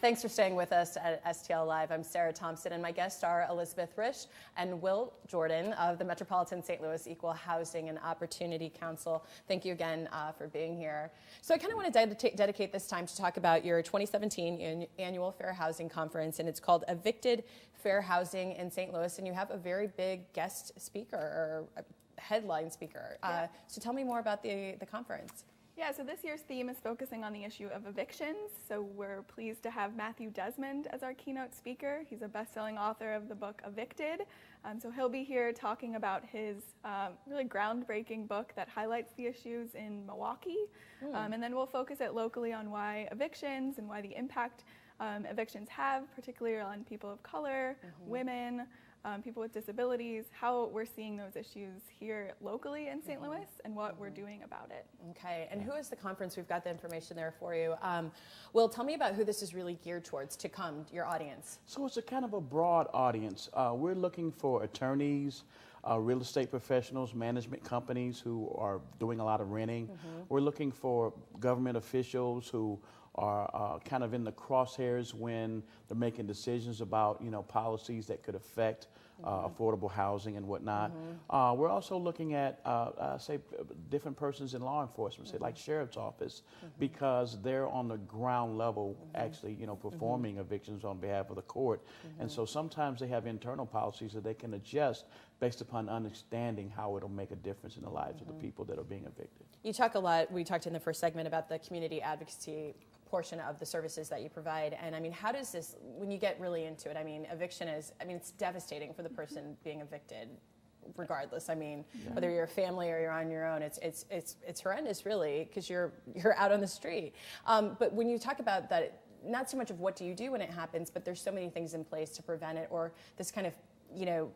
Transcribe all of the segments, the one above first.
Thanks for staying with us at STL Live. I'm Sarah Thompson, and my guests are Elisabeth Risch and Will Jordan of the Metropolitan St. Louis Equal Housing and Opportunity Council. Thank you again for being here. So I kind of want to dedicate this time to talk about your 2017 annual Fair Housing Conference, and it's called Evicted Fair Housing in St. Louis, and you have a very big guest speaker or headline speaker. So tell me more about the conference. Yeah, so this year's theme is focusing on the issue of evictions. So we're pleased to have Matthew Desmond as our keynote speaker. He's a best-selling author of the book Evicted. So he'll be here talking about his really groundbreaking book that highlights the issues in Milwaukee. And then we'll focus it locally on why evictions and why the impact evictions have, particularly on people of color, women, people with disabilities, how we're seeing those issues here locally in St. Louis and what we're doing about it. Okay, and who is the conference? We've got the information there for you. Will, tell me about who this is really geared towards to come, your audience. So it's a kind of a broad audience. We're looking for attorneys, real estate professionals, management companies who are doing a lot of renting. We're looking for government officials who are kind of in the crosshairs when they're making decisions about, policies that could affect affordable housing and whatnot. We're also looking at, say, different persons in law enforcement, say like sheriff's office, because they're on the ground level actually, performing evictions on behalf of the court. And so sometimes they have internal policies that they can adjust based upon understanding how it'll make a difference in the lives of the people that are being evicted. You talk a lot, we talked in the first segment about the community advocacy portion of the services that you provide. And I mean, how does this, when you get really into it, I mean, eviction is, it's devastating for the person being evicted, regardless. I mean, whether you're a family or you're on your own, it's horrendous, really, because you're out on the street. But when you talk about that, not so much of what do you do when it happens, but there's so many things in place to prevent it, or this kind of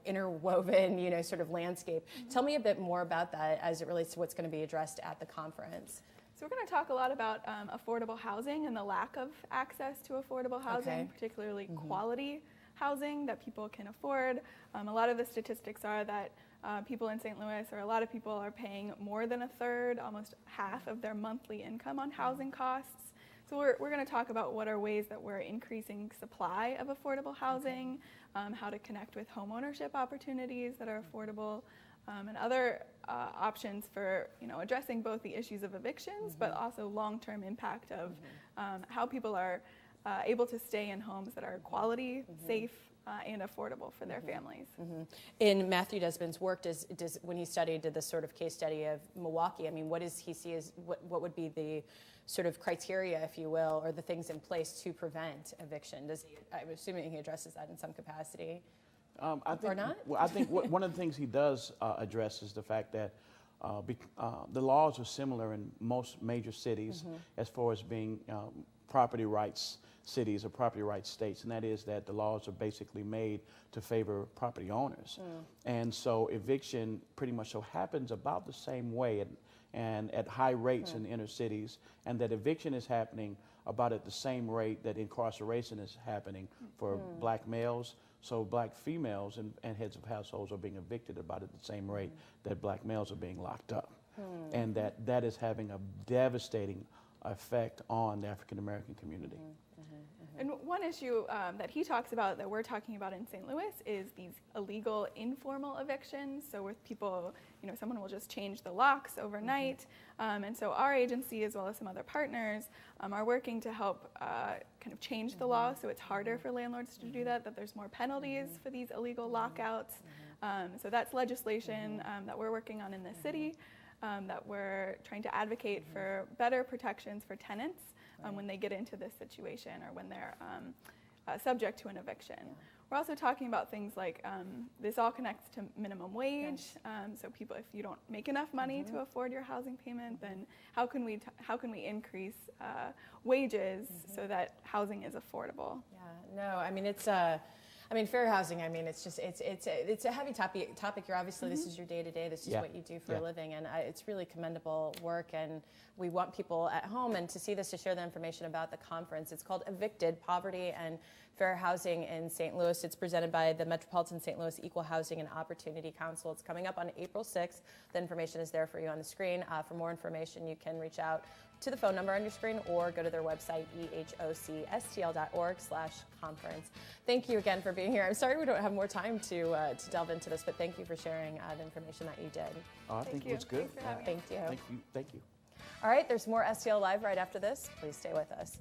interwoven, sort of landscape. Tell me a bit more about that as it relates to what's going to be addressed at the conference. So we're going to talk a lot about affordable housing and the lack of access to affordable housing, particularly quality housing that people can afford. A lot of the statistics are that people in St. Louis, or a lot of people, are paying more than a third, almost half of their monthly income on housing costs. So we're going to talk about what are ways that we're increasing supply of affordable housing, how to connect with home ownership opportunities that are affordable, and other options for addressing both the issues of evictions, but also long-term impact of how people are able to stay in homes that are quality, safe, and affordable for their families. In Matthew Desmond's work, when he did this sort of case study of Milwaukee, what does he see as what would be the sort of criteria, if you will, or the things in place to prevent eviction? I'm assuming he addresses that in some capacity. I think, or not? Well, I think one of the things he does address is the fact that the laws are similar in most major cities as far as being property rights cities or property rights states, and that is that the laws are basically made to favor property owners. And so eviction pretty much so happens about the same way and at high rates in inner cities, and that eviction is happening about at the same rate that incarceration is happening for black males. So black females and heads of households are being evicted about at the same rate that black males are being locked up. And that is having a devastating effect on the African American community. And one issue that he talks about, that we're talking about in St. Louis, is these illegal informal evictions. So with people, someone will just change the locks overnight. And so our agency, as well as some other partners, are working to help kind of change the law so it's harder for landlords to do that there's more penalties for these illegal lockouts. So that's legislation that we're working on in the city, that we're trying to advocate for better protections for tenants when they get into this situation or when they're subject to an eviction. We're also talking about things like this all connects to minimum wage. So people, if you don't make enough money to afford your housing payment, then how can we increase wages so that housing is affordable? It's fair housing. It's a heavy topic. You're obviously this is your day to day. This is what you do for a living, and it's really commendable work. And we want people at home and to see this, to share the information about the conference. It's called Evicted: Poverty and fair housing in St. Louis. It's presented by the Metropolitan St. Louis Equal Housing and Opportunity Council. It's coming up on April 6th. The information is there for you on the screen. For more information, you can reach out to the phone number on your screen or go to their website, ehoc.stl.org/conference. Thank you again for being here. I'm sorry we don't have more time to delve into this, but thank you for sharing the information that you did. I think it was good. Thanks for having Thank you. Thank you. All right, there's more STL Live right after this. Please stay with us.